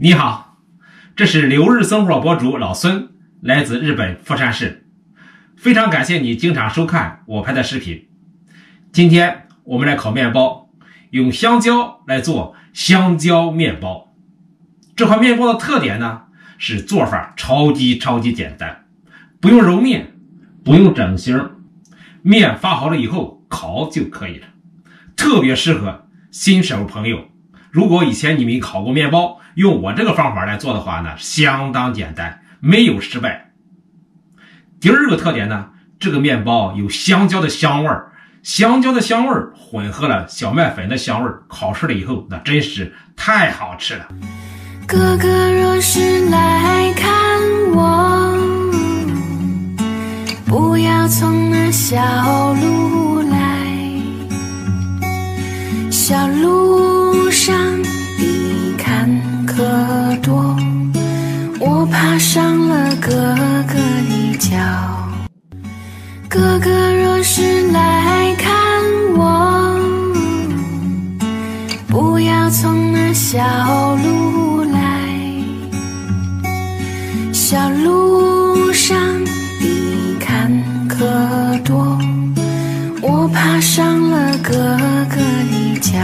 你好，这是留日生活博主老孙，来自日本富山市，非常感谢你经常收看我拍的视频。今天我们来烤面包，用香蕉来做香蕉面包。这款面包的特点呢，是做法超级简单，不用揉面，不用整形，面发好了以后烤就可以了，特别适合新手朋友。如果以前你没烤过面包，用我这个方法来做的话呢，相当简单，没有失败。第二个特点呢，这个面包有香蕉的香味儿，香蕉的香味儿混合了小麦粉的香味儿，烤出来以后那真是太好吃了。哥哥若是来看我，不要从那小路来，小路上的坎坷多，我爬上了哥哥的脚。哥哥若是来看我，不要从那小路来，小路上的坎坷多，我爬上了哥哥的脚。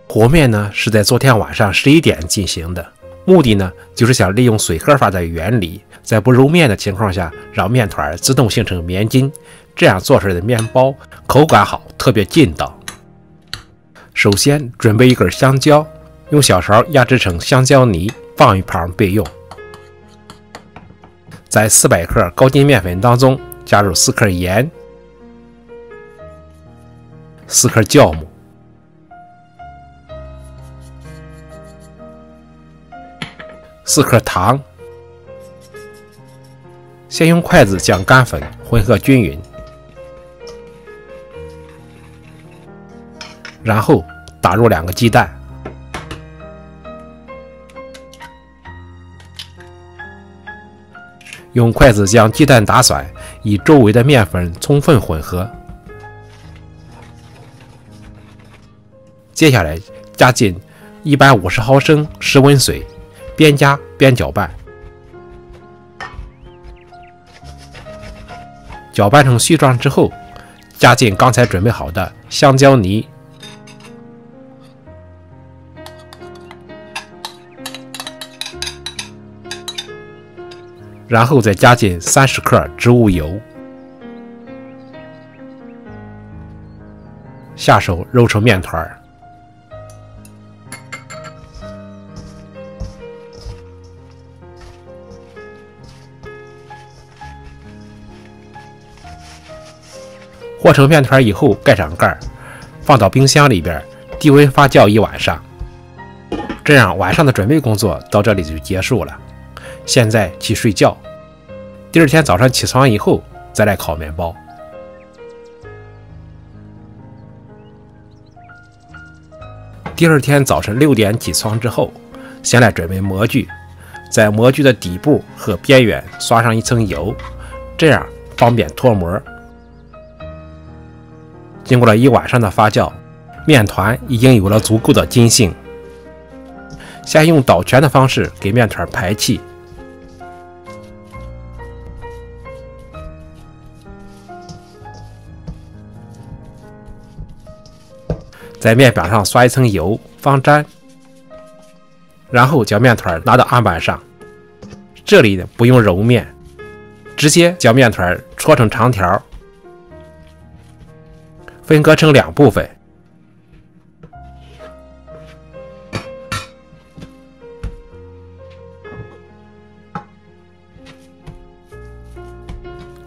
和面呢是在昨天晚上11点进行的，目的呢就是想利用水合法的原理，在不揉面的情况下，让面团自动形成面筋，这样做出来的面包口感好，特别劲道。首先准备一根香蕉，用小勺压制成香蕉泥，放一旁备用。在400克高筋面粉当中加入4克盐、4克酵母、4克糖，先用筷子将干粉混合均匀，然后打入2个鸡蛋，用筷子将鸡蛋打散，与周围的面粉充分混合。接下来加进150毫升室温水，边加边搅拌，搅拌成絮状之后，加进刚才准备好的香蕉泥，然后再加进30克植物油，下手揉成面团。和成面团以后，盖上盖，放到冰箱里边低温发酵1晚上。这样晚上的准备工作到这里就结束了。现在去睡觉，第二天早上起床以后再来烤面包。第二天早晨6点起床之后，先来准备模具，在模具的底部和边缘刷上一层油，这样方便脱模。经过了1晚上的发酵，面团已经有了足够的筋性。先用导拳的方式给面团排气，在面表上刷一层油防粘，然后将面团拿到案板上，这里不用揉面，直接将面团搓成长条，分割成2部分，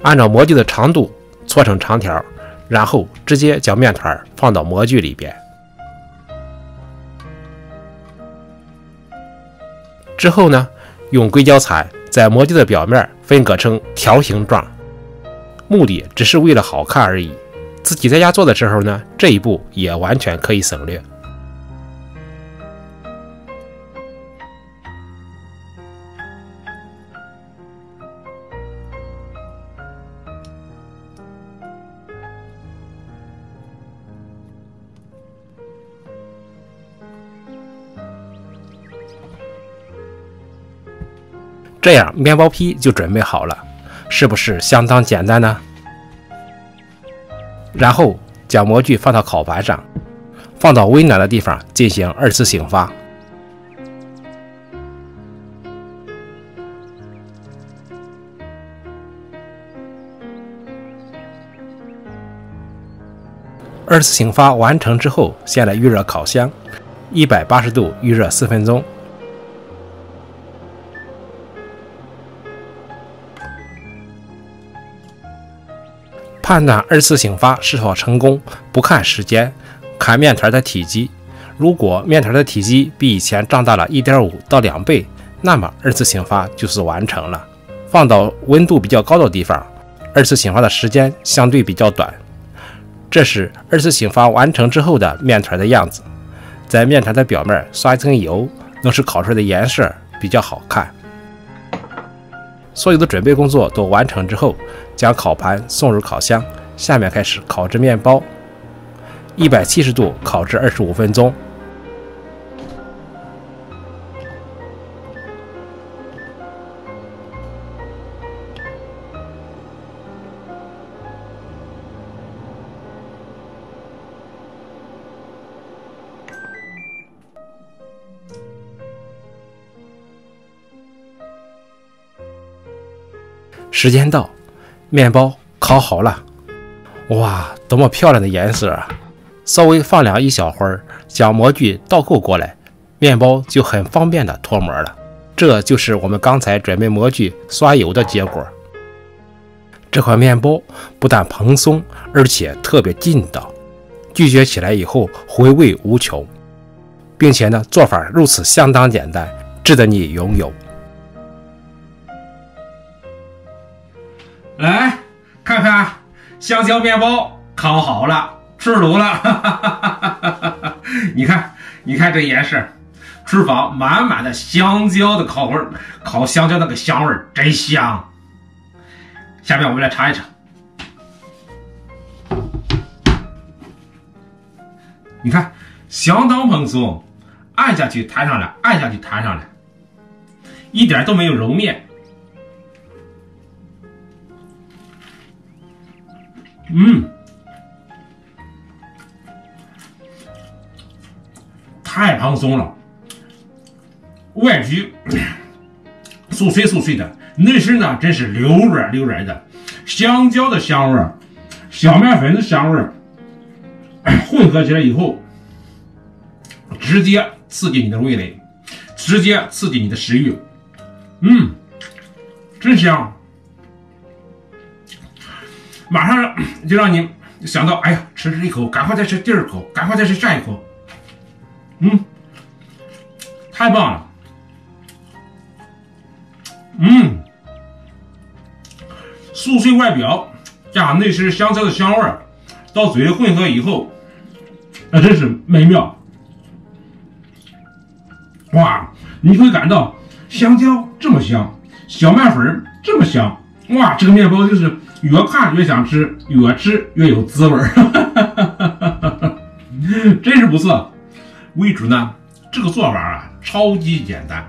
按照模具的长度搓成长条，然后直接将面团放到模具里边。之后呢，用硅胶铲在模具的表面分割成条形状，目的只是为了好看而已。自己在家做的时候呢，这一步也完全可以省略。这样面包坯就准备好了，是不是相当简单呢？然后将模具放到烤盘上，放到温暖的地方进行2次醒发。2次醒发完成之后，先来预热烤箱，180度预热4分钟。判断2次醒发是否成功，不看时间，看面团的体积。如果面团的体积比以前长大了 1.5 到2倍，那么2次醒发就是完成了。放到温度比较高的地方，2次醒发的时间相对比较短。这是2次醒发完成之后的面团的样子。在面团的表面刷一层油，能使烤出来的颜色比较好看。所有的准备工作都完成之后，将烤盘送入烤箱，下面开始烤制面包，170度烤制25分钟。时间到，面包烤好了，哇，多么漂亮的颜色啊！稍微放凉一小会儿，将模具倒扣过来，面包就很方便的脱模了。这就是我们刚才准备模具刷油的结果。这款面包不但蓬松，而且特别劲道，咀嚼起来以后回味无穷，并且呢，做法如此相当简单，值得你拥有。来看看香蕉面包烤好了，出炉了。你看这颜色，厨房满满的香蕉的烤味儿，烤香蕉那个香味儿真香。下面我们来尝一尝。你看，相当蓬松，按下去弹上来，按下去弹上来，一点都没有揉面。太蓬松了，外皮酥脆的，内饰呢真是溜软的，香蕉的香味，小面粉的香味混合起来以后，直接刺激你的味蕾，直接刺激你的食欲。真香，马上就让你想到，哎呀，吃这一口，赶快再吃第2口，赶快再吃下一口。太棒了。酥脆外表加上内饰香蕉的香味儿，到嘴里混合以后，那真是美妙。哇，你会感到香蕉这么香，小面粉这么香，哇，这个面包就是越看越想吃，越吃越有滋味。真是不错。为主呢，这个做法啊超级简单，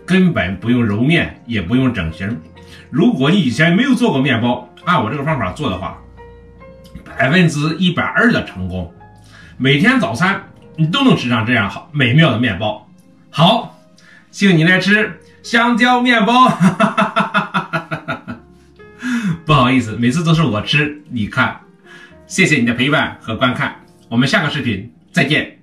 根本不用揉面，也不用整形。如果你以前没有做过面包，按我这个方法做的话，120%的成功。每天早餐你都能吃上这样好美妙的面包。好，请你来吃香蕉面包。不好意思，每次都是我吃，你看。谢谢你的陪伴和观看，我们下个视频再见。